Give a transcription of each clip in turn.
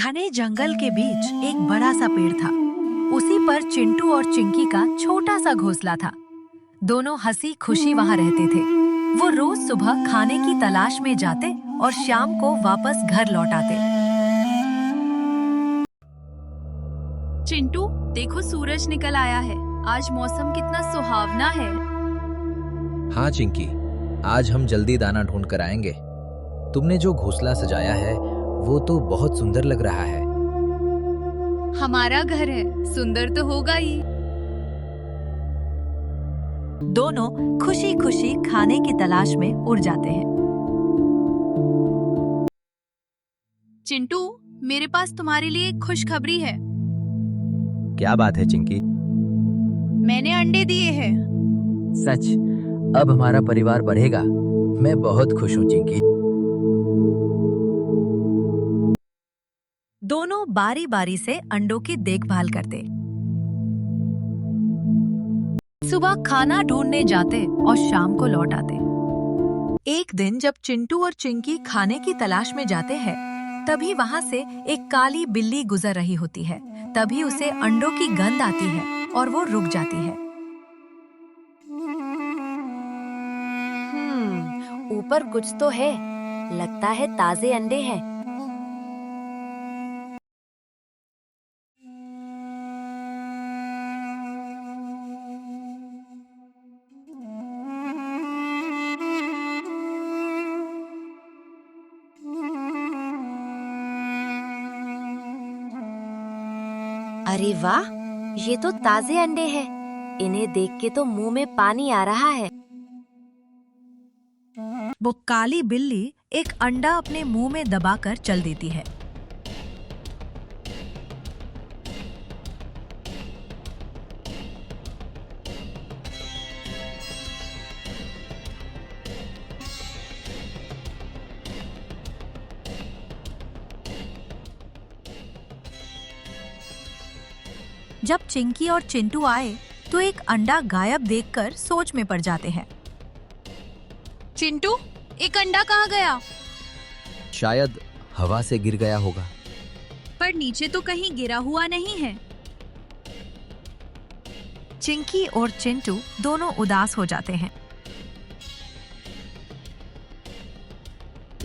घने जंगल के बीच एक बड़ा सा पेड़ था। उसी पर चिंटू और चिंकी का छोटा सा घोंसला था। दोनों हंसी खुशी वहाँ रहते थे। वो रोज सुबह खाने की तलाश में जाते और शाम को वापस घर लौट आते। चिंटू, देखो सूरज निकल आया है। आज मौसम कितना सुहावना है। हाँ चिंकी, आज हम जल्दी दाना ढूंढ कर आएंगे। तुमने जो घोंसला सजाया है वो तो बहुत सुंदर लग रहा है। हमारा घर है, सुंदर तो होगा ही। दोनों खुशी खुशी खाने की तलाश में उड़ जाते हैं। चिंटू, मेरे पास तुम्हारे लिए एक खुशखबरी है। क्या बात है चिंकी? मैंने अंडे दिए हैं। सच? अब हमारा परिवार बढ़ेगा। मैं बहुत खुश हूँ चिंकी। दोनों बारी बारी से अंडों की देखभाल करते। सुबह खाना ढूंढने जाते और शाम को लौट आते। एक दिन जब चिंटू और चिंकी खाने की तलाश में जाते हैं, तभी वहां से एक काली बिल्ली गुजर रही होती है। तभी उसे अंडों की गंध आती है और वो रुक जाती है। ऊपर कुछ तो है। लगता है ताजे अंडे हैं। अरे वाह, ये तो ताजे अंडे हैं। इन्हें देख के तो मुंह में पानी आ रहा है। वो काली बिल्ली एक अंडा अपने मुंह में दबाकर चल देती है। जब चिंकी और चिंटू आए तो एक अंडा गायब देखकर सोच में पड़ जाते हैं। चिंटू, एक अंडा कहाँ गया? शायद हवा से गिर गया होगा। पर नीचे तो कहीं गिरा हुआ नहीं है। चिंकी और चिंटू दोनों उदास हो जाते हैं।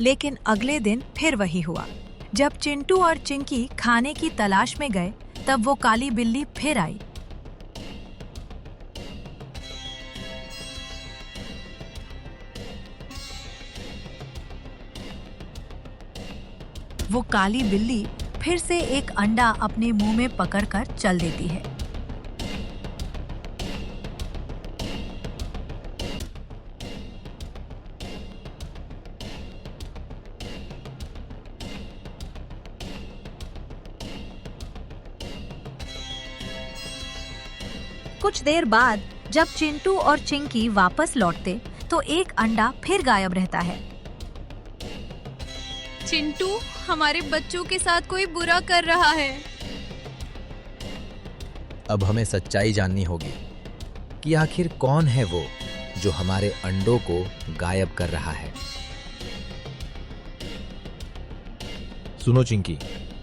लेकिन अगले दिन फिर वही हुआ। जब चिंटू और चिंकी खाने की तलाश में गए, तब वो काली बिल्ली फिर आई। वो काली बिल्ली फिर से एक अंडा अपने मुंह में पकड़कर चल देती है। कुछ देर बाद जब चिंटू और चिंकी वापस लौटते तो एक अंडा फिर गायब रहता है। चिंटू, हमारे बच्चों के साथ कोई बुरा कर रहा है। अब हमें सच्चाई जाननी होगी कि आखिर कौन है वो जो हमारे अंडों को गायब कर रहा है। सुनो चिंकी,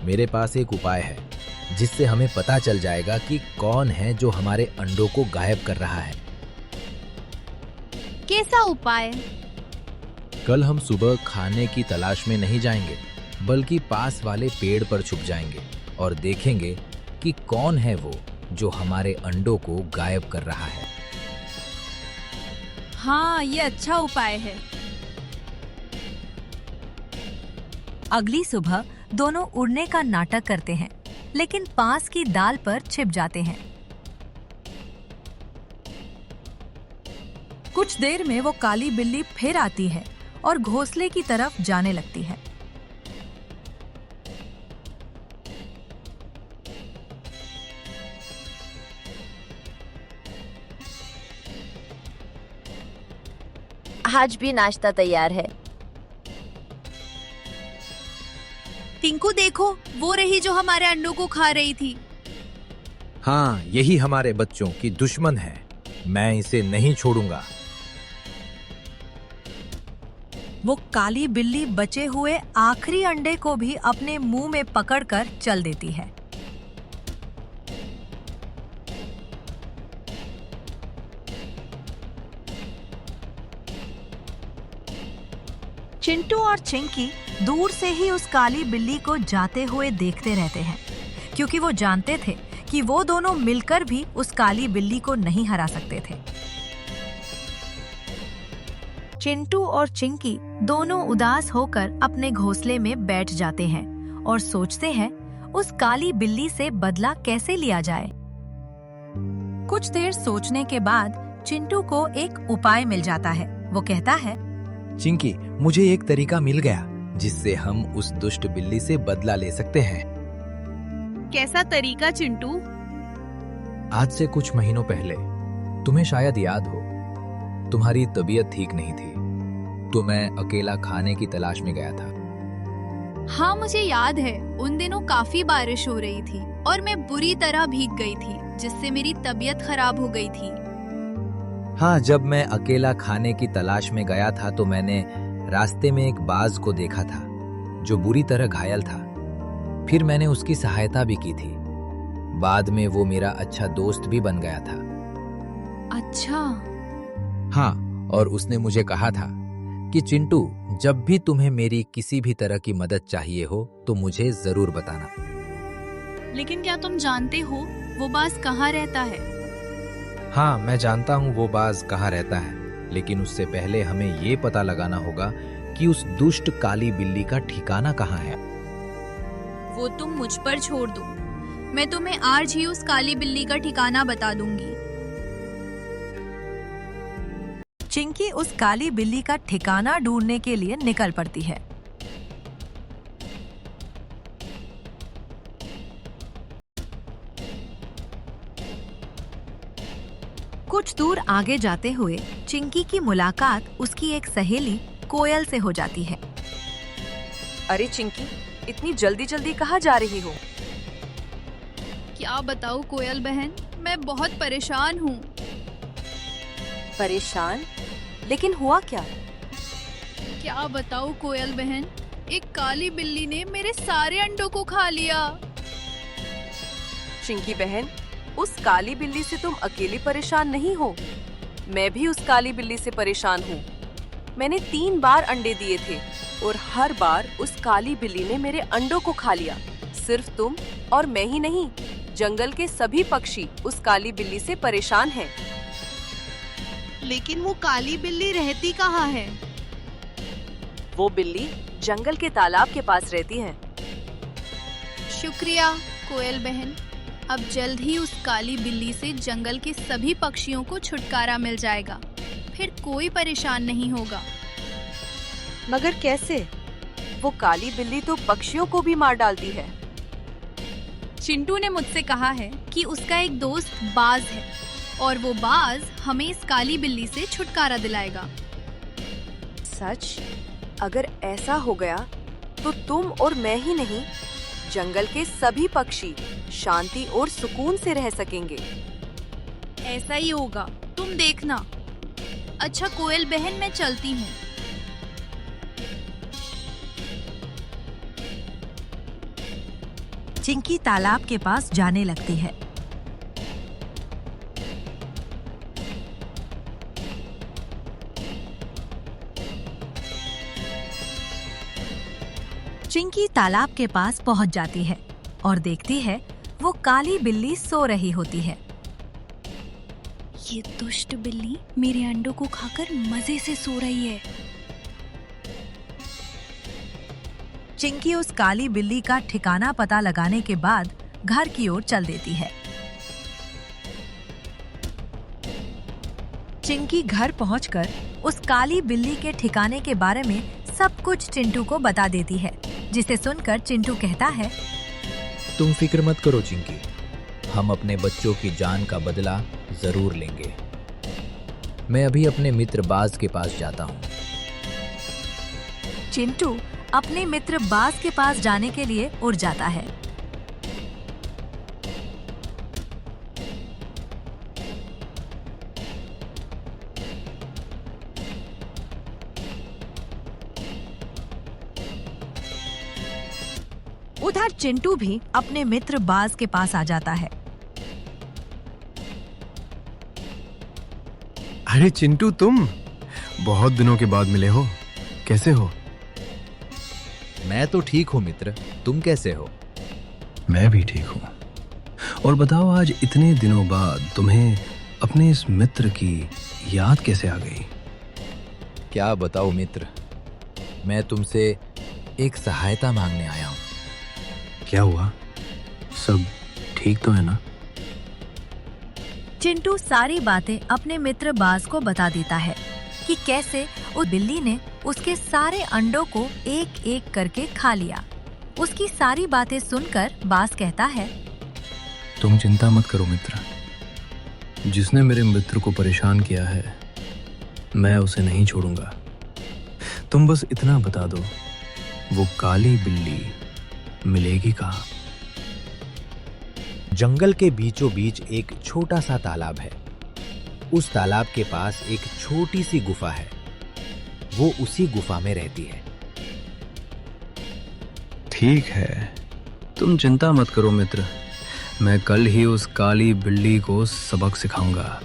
मेरे पास एक उपाय है जिससे हमें पता चल जाएगा कि कौन है जो हमारे अंडों को गायब कर रहा है। कैसा उपाय? कल हम सुबह खाने की तलाश में नहीं जाएंगे, बल्कि पास वाले पेड़ पर छुप जाएंगे और देखेंगे कि कौन है वो जो हमारे अंडों को गायब कर रहा है। हाँ, ये अच्छा उपाय है। अगली सुबह दोनों उड़ने का नाटक करते हैं, लेकिन पास की डाल पर छिप जाते हैं। कुछ देर में वो काली बिल्ली फिर आती है और घोंसले की तरफ जाने लगती है। आज भी नाश्ता तैयार है। टिंकू, देखो, वो रही जो हमारे अंडों को खा रही थी। हाँ, यही हमारे बच्चों की दुश्मन है। मैं इसे नहीं छोड़ूंगा। वो काली बिल्ली बचे हुए आखिरी अंडे को भी अपने मुंह में पकड़कर चल देती है। चिंटू और चिंकी दूर से ही उस काली बिल्ली को जाते हुए देखते रहते हैं, क्योंकि वो जानते थे कि वो दोनों मिलकर भी उस काली बिल्ली को नहीं हरा सकते थे। चिंटू और चिंकी दोनों उदास होकर अपने घोंसले में बैठ जाते हैं और सोचते हैं उस काली बिल्ली से बदला कैसे लिया जाए। कुछ देर सोचने के बाद चिंटू को एक उपाय मिल जाता है। वो कहता है, चिंकी, मुझे एक तरीका मिल गया जिससे हम उस दुष्ट बिल्ली से बदला ले सकते हैं। कैसा तरीका चिंटू? आज से कुछ महीनों पहले, तुम्हें शायद याद हो, तुम्हारी तबीयत ठीक नहीं थी तो मैं अकेला खाने की तलाश में गया था। हाँ मुझे याद है, उन दिनों काफी बारिश हो रही थी और मैं बुरी तरह भीग गई थी, जिससे मेरी तबीयत खराब हो गई थी। हाँ, जब मैं अकेला खाने की तलाश में गया था तो मैंने रास्ते में एक बाज को देखा था जो बुरी तरह घायल था। फिर मैंने उसकी सहायता भी की थी। बाद में वो मेरा अच्छा दोस्त भी बन गया था। अच्छा। हाँ, और उसने मुझे कहा था कि चिंटू, जब भी तुम्हें मेरी किसी भी तरह की मदद चाहिए हो तो मुझे जरूर बताना। लेकिन क्या तुम जानते हो वो बाज कहाँ रहता है? हाँ, मैं जानता हूँ वो बाज कहाँ रहता है, लेकिन उससे पहले हमें ये पता लगाना होगा कि उस दुष्ट काली बिल्ली का ठिकाना कहाँ है। वो तुम मुझ पर छोड़ दो, मैं तुम्हें आज ही उस काली बिल्ली का ठिकाना बता दूंगी। चिंकी उस काली बिल्ली का ठिकाना ढूंढने के लिए निकल पड़ती है। कुछ दूर आगे जाते हुए चिंकी की मुलाकात उसकी एक सहेली कोयल से हो जाती है। अरे चिंकी, इतनी जल्दी जल्दी कहाँ जा रही हो? क्या बताऊं कोयल बहन, मैं बहुत परेशान हूँ। परेशान? लेकिन हुआ क्या? क्या बताऊं कोयल बहन, एक काली बिल्ली ने मेरे सारे अंडों को खा लिया। चिंकी बहन, उस काली बिल्ली से तुम अकेली परेशान नहीं हो। मैं भी उस काली बिल्ली से परेशान हूँ। मैंने 3 बार अंडे दिए थे और हर बार उस काली बिल्ली ने मेरे अंडों को खा लिया। सिर्फ तुम और मैं ही नहीं, जंगल के सभी पक्षी उस काली बिल्ली से परेशान हैं। लेकिन वो काली बिल्ली रहती कहाँ है? वो बिल्ली जंगल के तालाब के पास रहती है। शुक्रिया कोयल बहन, अब जल्द ही उस काली बिल्ली से जंगल के सभी पक्षियों को छुटकारा मिल जाएगा, फिर कोई परेशान नहीं होगा। मगर कैसे? वो काली बिल्ली तो पक्षियों को भी मार डालती है। चिंटू ने मुझसे कहा है कि उसका एक दोस्त बाज है और वो बाज हमें इस काली बिल्ली से छुटकारा दिलाएगा। सच? अगर ऐसा हो गया तो तुम और मैं ही नहीं, जंगल के सभी पक्षी शांति और सुकून से रह सकेंगे। ऐसा ही होगा, तुम देखना। अच्छा कोयल बहन, मैं चलती हूँ। चिंकी तालाब के पास जाने लगती है। चिंकी तालाब के पास पहुंच जाती है और देखती है वो काली बिल्ली सो रही होती है। ये दुष्ट बिल्ली मेरे अंडों को खाकर मजे से सो रही है। चिंकी उस काली बिल्ली का ठिकाना पता लगाने के बाद घर की ओर चल देती है। चिंकी घर पहुंचकर उस काली बिल्ली के ठिकाने के बारे में सब कुछ चिंटू को बता देती है, जिसे सुनकर चिंटू कहता है, तुम फिक्र मत करो चिंकी, हम अपने बच्चों की जान का बदला जरूर लेंगे। मैं अभी अपने मित्र बाज के पास जाता हूँ। चिंटू अपने मित्र बाज के पास जाने के लिए उड़ जाता है। उधर चिंटू भी अपने मित्र बाज के पास आ जाता है। अरे चिंटू, तुम बहुत दिनों के बाद मिले हो, कैसे हो? मैं तो ठीक हूँ मित्र, तुम कैसे हो? मैं भी ठीक हूँ। और बताओ, आज इतने दिनों बाद तुम्हें अपने इस मित्र की याद कैसे आ गई? क्या बताओ मित्र, मैं तुमसे एक सहायता मांगने आया हूँ। क्या हुआ? सब ठीक तो है ना? चिंटू सारी बातें अपने मित्र बाज को बता देता है कि कैसे उस बिल्ली ने उसके सारे अंडों को एक एक करके खा लिया। उसकी सारी बातें सुनकर बाज कहता है, तुम चिंता मत करो मित्र, जिसने मेरे मित्र को परेशान किया है मैं उसे नहीं छोड़ूंगा। तुम बस इतना बता दो, वो काली बिल्ली मिलेगी कहाँ? जंगल के बीचों बीच एक छोटा सा तालाब है। उस तालाब के पास एक छोटी सी गुफा है। वो उसी गुफा में रहती है। ठीक है, तुम चिंता मत करो मित्र, मैं कल ही उस काली बिल्ली को सबक सिखाऊंगा।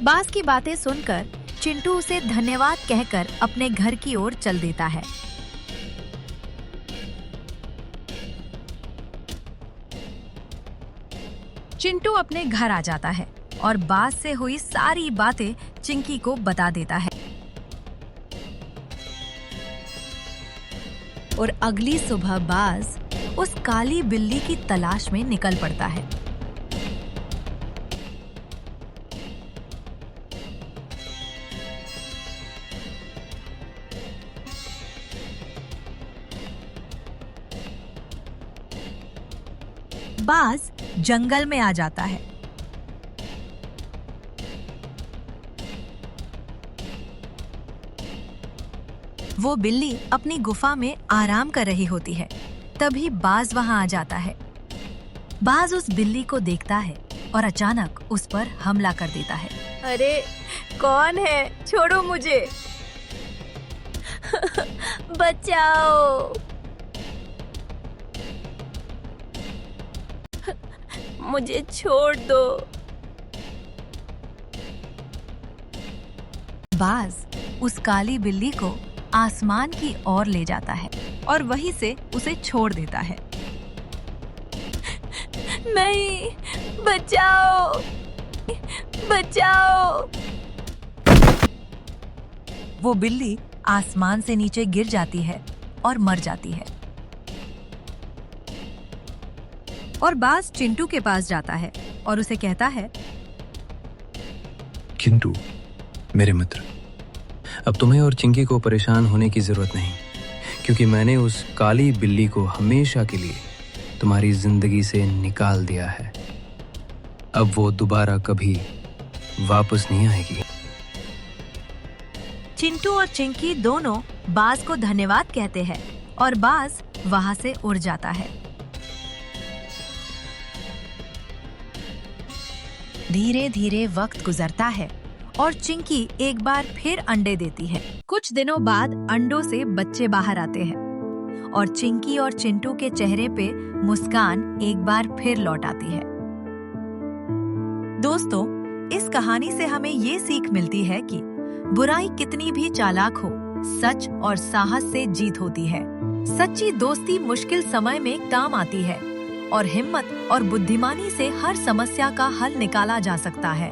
बाज की बातें सुनकर चिंटू उसे धन्यवाद कहकर अपने घर की ओर चल देता है। चिंटू अपने घर आ जाता है और बाज से हुई सारी बातें चिंकी को बता देता है। और अगली सुबह बाज उस काली बिल्ली की तलाश में निकल पड़ता है। बाज जंगल में आ जाता है। वो बिल्ली अपनी गुफा में आराम कर रही होती है। तभी बाज वहां आ जाता है। बाज उस बिल्ली को देखता है और अचानक उस पर हमला कर देता है। अरे कौन है? छोड़ो मुझे। बचाओ, मुझे छोड़ दो। बाज उस काली बिल्ली को आसमान की ओर ले जाता है और वहीं से उसे छोड़ देता है। नहीं, बचाओ, बचाओ। वो बिल्ली आसमान से नीचे गिर जाती है और मर जाती है। और बाज चिंटू के पास जाता है और उसे कहता है, चिंटू मेरे मित्र, अब तुम्हें और चिंकी को परेशान होने की जरूरत नहीं, क्योंकि मैंने उस काली बिल्ली को हमेशा के लिए तुम्हारी जिंदगी से निकाल दिया है। अब वो दोबारा कभी वापस नहीं आएगी। चिंटू और चिंकी दोनों बाज को धन्यवाद कहते हैं और बाज वहां से उड़ जाता है। धीरे धीरे वक्त गुजरता है और चिंकी एक बार फिर अंडे देती है। कुछ दिनों बाद अंडों से बच्चे बाहर आते हैं और चिंकी और चिंटू के चेहरे पे मुस्कान एक बार फिर लौट आती है। दोस्तों, इस कहानी से हमें ये सीख मिलती है कि बुराई कितनी भी चालाक हो, सच और साहस से जीत होती है। सच्ची दोस्ती मुश्किल समय में काम आती है और हिम्मत और बुद्धिमानी से हर समस्या का हल निकाला जा सकता है।